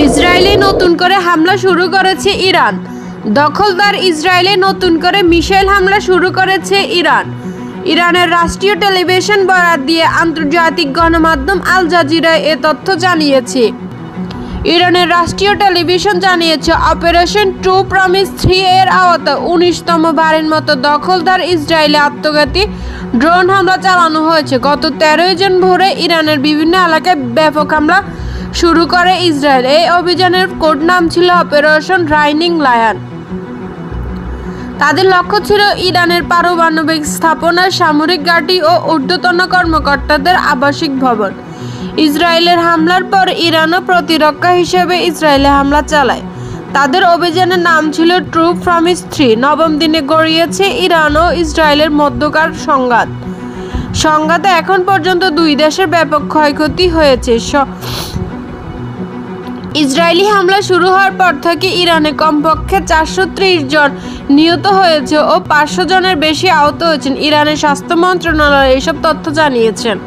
ইসরায়েলে নতুন করে হামলা শুরু করেছে ইরান। দখলদার ইসরায়েলে নতুন করে মিসাইল হামলা শুরু করেছে ইরান। ইরানের রাষ্ট্রীয় টেলিভিশন বরাত দিয়ে আন্তর্জাতিক গণমাধ্যম আল জাজিরা এ তথ্য জানিয়েছে। ইরানের রাষ্ট্রীয় টেলিভিশন জানিয়েছে, অপারেশন ট্রু প্রমিস 3 এর আওতায় 19তম বারের মতো দখলদার ইসরায়েলে আত্মঘাতী ড্রোন হামলা চালানো হয়েছে। গত 13 জন ভোরে ইরানের বিভিন্ন এলাকায় ব্যাপক হামলা শুরু করে ইসরায়েল। এই অভিযানের কোড নাম ছিল অপারেশন রাইজিং লায়ন। তাদের লক্ষ্য ছিল ইরানের পারমাণবিক স্থাপনা, সামরিক ঘাঁটি ও ঊর্ধ্বতন কর্মকর্তাদের আবাসিক ভবন। ইসরায়েলের হামলার পর ইরানও প্রতিরক্ষা হিসেবে ইসরায়েলে হামলা চালায়। তাদের অভিযানের নাম ছিল ট্রু প্রমিস 3। নবম দিনে গড়িয়েছে ইরান ও ইসরায়েলের মধ্যকার সংঘাতে এখন পর্যন্ত দুই দেশের ব্যাপক ক্ষয়ক্ষতি হয়েছে। ইসরায়েলি হামলা শুরু হওয়ার পর থেকে ইরানে কমপক্ষে 430 জন নিহত হয়েছে ও 500 জনের বেশি আহত হয়েছেন। ইরানের স্বাস্থ্য মন্ত্রণালয় এসব তথ্য জানিয়েছেন।